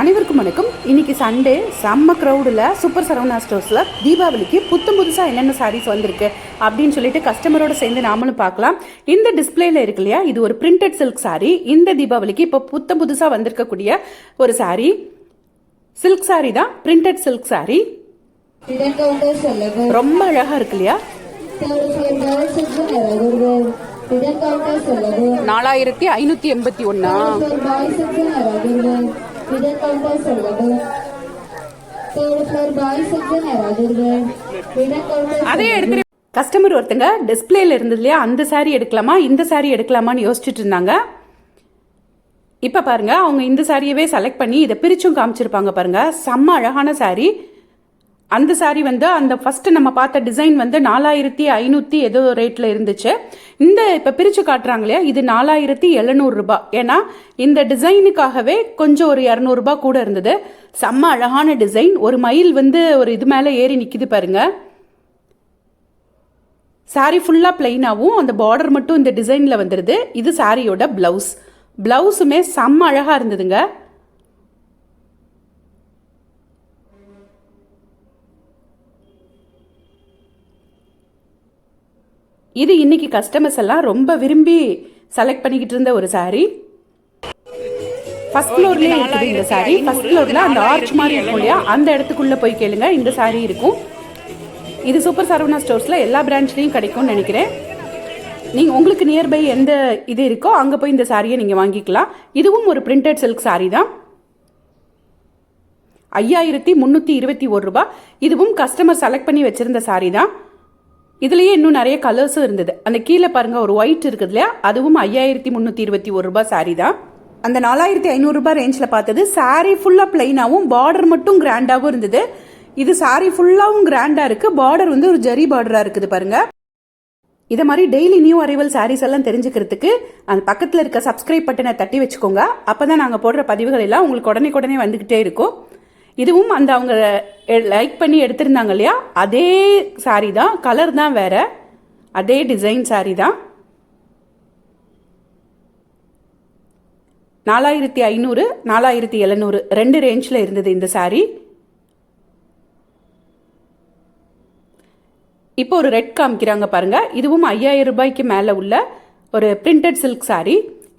அனைவருக்கும் வணக்கம். இன்னைக்கு சண்டே, செம்ம க்ரௌடில் சூப்பர் சரவணா ஸ்டோர்ஸில் தீபாவளிக்கு புதுசாக என்னென்ன சாரீஸ் வந்திருக்கு அப்படின்னு சொல்லிட்டு கஸ்டமரோட சேர்ந்து நாமளும் பார்க்கலாம். இந்த டிஸ்பிளேல இருக்கு இல்லையா, இது ஒரு பிரிண்டட் சில்க் சாரீ. இந்த தீபாவளிக்கு இப்போ புதுசாக வந்திருக்கக்கூடிய ஒரு சாரீ, சில்க் சாரீ தான், பிரிண்டட் சில்க் சாரீ. ரொம்ப அழகா இருக்கு இல்லையா. 4581. அதே எடுக்கிற கஸ்டமர் ஒருத்தங்க டிஸ்பிளேல இருந்தது இல்லையா, அந்த சாரி எடுக்கலாமா இந்த சாரி எடுக்கலாமான்னு யோசிச்சுட்டு இருந்தாங்க. இப்ப பாருங்க, அவங்க இந்த சாரியவே செலக்ட் பண்ணி இதை பிரிச்சும் காமிச்சிருப்பாங்க பாருங்க. செம்ம அழகான சாரி. அந்த சாரி வந்து அந்த ஃபர்ஸ்ட் நம்ம பார்த்த டிசைன் வந்து 4500 ஏதோ ரேட்ல இருந்துச்சு. இந்த இப்ப பிரிச்சு காட்டுறாங்க இல்லையா, இது 4700 ரூபாய். ஏன்னா இந்த டிசைனுக்காகவே கொஞ்சம் ஒரு 200 ரூபாய் கூட இருந்தது. செம்ம அழகான டிசைன். ஒரு மயில் வந்து ஒரு இது மேல ஏறி நிக்குது பாருங்க. சாரி ஃபுல்லா பிளைனாவும் அந்த பார்டர் மட்டும் இந்த டிசைன்ல வந்துருது. இது சாரியோட பிளவுஸ். பிளவுஸுமே செம்ம அழகா இருந்ததுங்க. இது இன்னைக்கு கஸ்டமர்ஸ் எல்லாம் ரொம்ப விரும்பி செலக்ட் பண்ணிக்கிட்டு இருந்த ஒரு சாரி. ஃபர்ஸ்ட் ஃப்ளோர்லயே இருக்குது இந்த சாரி. ஃபர்ஸ்ட் ஃப்ளோர்ல அந்த ஆர்ச் மாதிரி இருக்கும் இல்லையா, அந்த இடத்துக்குள்ள போய் கேளுங்க, இந்த சாரி இருக்கும். இது சூப்பர் சரவணா ஸ்டோர்ஸ்ல எல்லா பிரான்ச்லயும் கிடைக்கும்னு நினைக்கிறேன். நீங்க உங்களுக்கு நியர்பை எந்த இது இருக்கோ அங்க போய் இந்த சாரியை நீங்க வாங்கிக்கலாம். இதுவும் ஒரு பிரிண்டட் சில்க் சாரி தான். 5321 ரூபாய். இதுவும் கஸ்டமர் செலக்ட் பண்ணி வச்சிருந்த சாரி தான். இதுலயே இன்னும் நிறைய கலர்ஸும் இருந்தது. அந்த கீழே பாருங்க ஒரு ஒயிட் இருக்குது இல்லையா, அதுவும் 5321 ரூபாய் சாரி தான். அந்த 4500 ரூபாய் ரேஞ்சில் பார்த்தது சாரி ஃபுல்லா பிளைனாவும் பார்டர் மட்டும் கிராண்டாவும் இருந்தது. இது சாரி ஃபுல்லாவும் கிராண்டா இருக்கு. பார்டர் வந்து ஒரு ஜரி பார்டரா இருக்குது பாருங்க. இதை மாதிரி டெய்லி நியூ அரைவல் சாரீஸ் எல்லாம் தெரிஞ்சுக்கிறதுக்கு அந்த பக்கத்தில் இருக்க சப்ஸ்கிரைப் பட்டனை தட்டி வச்சுக்கோங்க. அப்பதான் நாங்கள் போடுற பதிவுகள் எல்லாம் உங்களுக்கு உடனே வந்துகிட்டே இருக்கும். இதுவும் அந்த அவங்க லைக் பண்ணி எடுத்திருந்தாங்க இல்லையா, அதே சாரி தான், கலர் தான் வேற, அதே டிசைன் சாரி தான். 4500 4700 ரெண்டு ரேஞ்சில் இருந்தது இந்த சாரி. இப்போ ஒரு ரெட் காமிக்கிறாங்க பாருங்க. இதுவும் 5000 ரூபாய்க்கு மேல உள்ள ஒரு பிரிண்டட் சில்க் சாரி.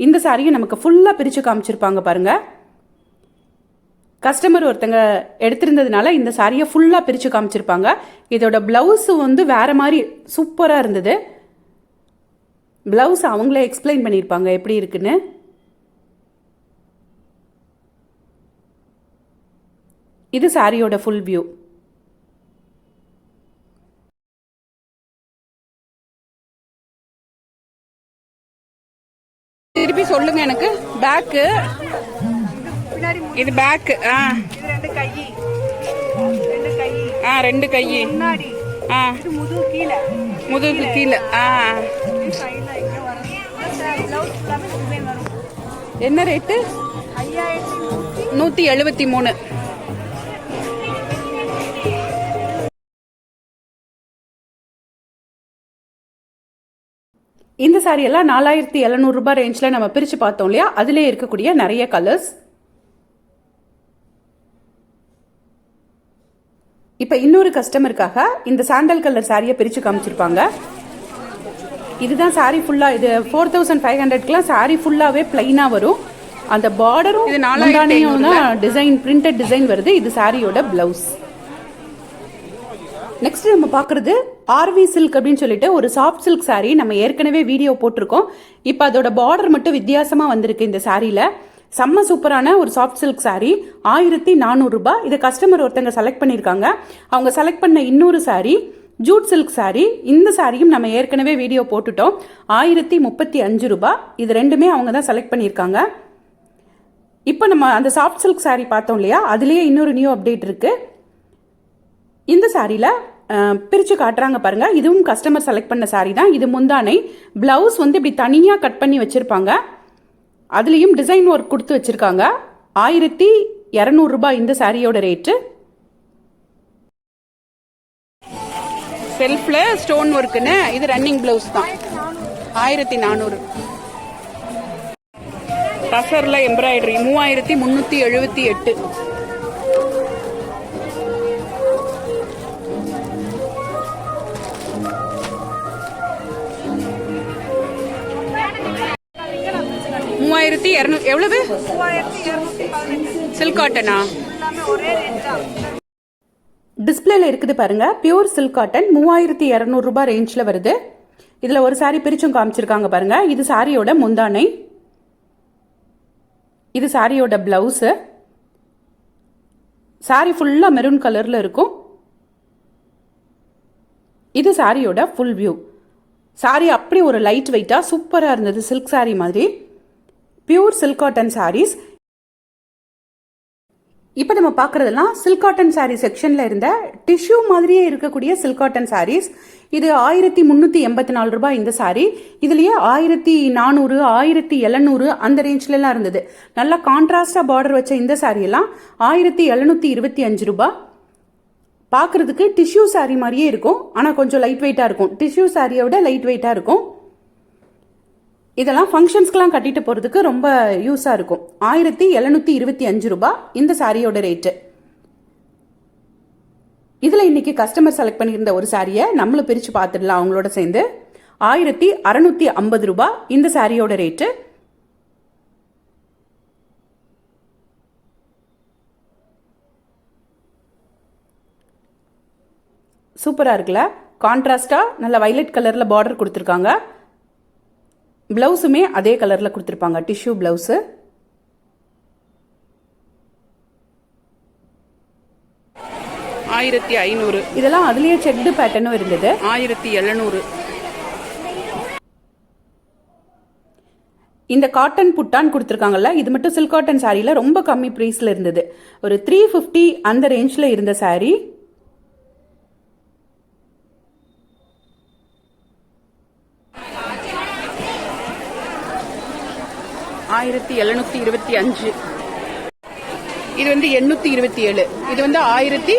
இந்த சாரியை நமக்கு ஃபுல்லா பிரிச்சு காமிச்சிருப்பாங்க பாருங்க. கஸ்டமர் ஒருத்தங்க எடுத்திருந்ததுனால இந்த சாரியை ஃபுல்லா பிரிச்சு காமிச்சிருப்பாங்க. இதோட பிளவுஸ் வந்து வேற மாதிரி சூப்பரா இருந்தது. பிளவுஸ் அவங்களே எக்ஸ்பிளைன் பண்ணியிருப்பாங்க எப்படி இருக்குன்னு. இது சாரியோட ஃபுல் வியூ. திருப்பி சொல்லுங்க எனக்கு. பேக்கு இது பேக். ரெண்டு கை முதுகு கீழே. என்ன ரேட்டு? 173. இந்த சாரி எல்லாம் 4700 ரூபாய் ரேஞ்சில் நம்ம பிரிச்சு பார்த்தோம் இல்லையா, அதுல இருக்கக்கூடிய நிறைய கலர்ஸ். இப்போ இன்னொரு கஸ்டமருக்காக இந்த சாண்டல் கலர் சாரியை பிரித்து காமிச்சிருப்பாங்க. இதுதான் சாரி ஃபுல்லா. இது 4500க்குலாம் சாரி ஃபுல்லாவே பிளைனா வரும். அந்த பார்டரும் டிசைன் பிரிண்டட் டிசைன் வருது. இது சாரியோட பிளவுஸ். நெக்ஸ்ட் நம்ம பார்க்குறது ஆர்வி சில்க் அப்படின்னு சொல்லிட்டு ஒரு சாஃப்ட் சில்க் சாரி. நம்ம ஏற்கனவே வீடியோ போட்டிருக்கோம். இப்போ அதோட பார்டர் மட்டும் வித்தியாசமா வந்திருக்கு இந்த சாரியில. செம்ம சூப்பரான ஒரு சாஃப்ட் சில்க் சாரி. 1400 ரூபாய். இதை கஸ்டமர் ஒருத்தங்க செலக்ட் பண்ணியிருக்காங்க. அவங்க செலக்ட் பண்ண இன்னொரு சாரி ஜூட் சில்க் சாரி. இந்த சாரியும் நம்ம ஏற்கனவே வீடியோ போட்டுட்டோம். 1035 ரூபாய். இது ரெண்டுமே அவங்க தான் செலக்ட் பண்ணியிருக்காங்க. இப்போ நம்ம அந்த சாஃப்ட் சில்க் சாரி பார்த்தோம் இல்லையா, அதுலேயே இன்னொரு நியூ அப்டேட் இருக்கு. இந்த சாரியில் பிரித்து காட்டுறாங்க பாருங்க. இதுவும் கஸ்டமர் செலக்ட் பண்ண சாரி தான். இது முந்தானை. பிளவுஸ் வந்து இப்படி தனியாக கட் பண்ணி வச்சிருப்பாங்க. அதுலேயும் டிசைன் ஒர்க் கொடுத்து வச்சிருக்காங்க. 1200 ரூபாய் இந்த சாரியோட ரேட்டு. செல்ஃப்ல ஸ்டோன் ஒர்க்குன்னு இது ரன்னிங் பிளவுஸ் தான். 1400. டசர்ல எம்ப்ராய்டரி 3378. எவ்வளவு? சில்க் காட்டனா? டிஸ்பிளேல இருக்குது பாருங்க. பியூர் சில்க் காட்டன் 3200 ரூபாய் ரேஞ்சில் வருது. இதுல ஒரு சாரி பிரிச்சும் காமிச்சிருக்காங்க பாருங்க. இது சாரியோட முந்தானை, இது சாரியோட பிளவுஸ். சாரி ஃபுல்லா மெரூன் கலர்ல இருக்கும். இது சாரியோட ஃபுல் வியூ. சாரி அப்படி ஒரு லைட் வெயிட்டா சூப்பரா இருந்தது, சில்க் சாரி மாதிரி. Pure silk cotton saris. இப்போ நம்ம பார்க்குறதெல்லாம் சில்க் காட்டன் சாரீ செக்ஷனில் இருந்த டிஷ்யூ மாதிரியே இருக்கக்கூடிய சில்க் காட்டன் சாரீஸ். இது 1384 ரூபாய் இந்த சாரீ. இதுலேயே 1400, 1700 அந்த ரேஞ்சிலலாம் இருந்தது. நல்லா கான்ட்ராஸ்டாக பார்டர் வச்ச இந்த சாரியெல்லாம் 1725 ரூபாய். பார்க்குறதுக்கு டிஷ்யூ சாரீ மாதிரியே இருக்கும், ஆனால் கொஞ்சம் லைட் வெயிட்டாக இருக்கும். டிஷ்யூ சாரியோட லைட் வெயிட்டாக இருக்கும். இதெல்லாம் ஃபங்க்ஷன்ஸ்க்கெலாம் கட்டிட்டு போகிறதுக்கு ரொம்ப யூஸாக இருக்கும். 1725 ரூபாய் இந்த சாரியோட ரேட்டு. இதில் இன்னைக்கு கஸ்டமர் செலக்ட் பண்ணியிருந்த ஒரு சாரியை நம்மளும் பிரித்து பார்த்துடலாம் அவங்களோட சேர்ந்து. 1650 ரூபாய் இந்த சாரியோட ரேட்டு. சூப்பராக இருக்குல்ல? கான்ட்ராஸ்டாக நல்ல வைலட் கலரில் பார்டர் கொடுத்துருக்காங்க. பிளவுஸுமே அதே கலரில் கொடுத்துருப்பாங்க, டிஷ்யூ பிளவுஸு. $1500. இதெல்லாம் அதுலேயே செக்டு பேட்டர்னும் இருந்தது. 1700. இந்த காட்டன் புட்டான் கொடுத்துருக்காங்கல்ல, இது மட்டும் சில்க் காட்டன் சாரியில் ரொம்ப கம்மி ப்ரைஸில் இருந்தது. ஒரு 350 அந்த ரேஞ்சில் இருந்த சாரி. $1725. இது வந்து 827. இது வந்து 1000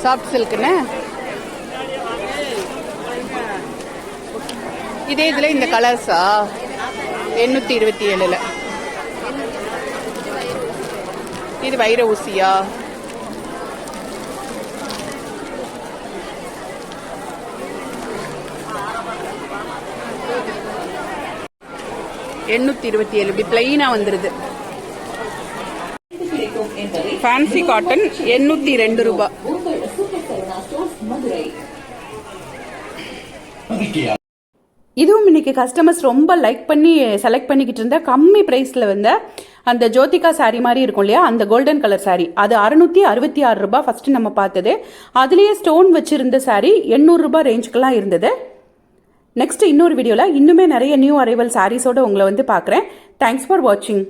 சாஃப்ட் சில்க்னு. இதே இதுல இந்த கலர்ஸா 827. இது வைர ஊசியா? $827. இப்படி பிளைனா வந்துருது. ஃபேன்சி காட்டன் 802 ரூபாய். இதுவும் இன்னைக்கு கஸ்டமர்ஸ் ரொம்ப லைக் பண்ணி செலக்ட் பண்ணிக்கிட்டு இருந்த கம்மி பிரைஸ்ல வந்த அந்த ஜோதிகா சாரி மாதிரி இருக்கும் இல்லையா, அந்த கோல்டன் கலர் சாரி. அது 666 ரூபாய் ஃபர்ஸ்ட் நம்ம பார்த்தது. அதுலயே ஸ்டோன் வச்சிருந்த சாரி 800 ரூபாய் ரேஞ்சுக்கெல்லாம் இருந்தது. நெக்ஸ்ட் இன்னொரு வீடியோவில் இன்னுமே நிறைய நியூ அரைவல் சாரீஸோடு உங்களை வந்து பார்க்குறேன். தேங்க்ஸ் ஃபார் வாட்சிங்.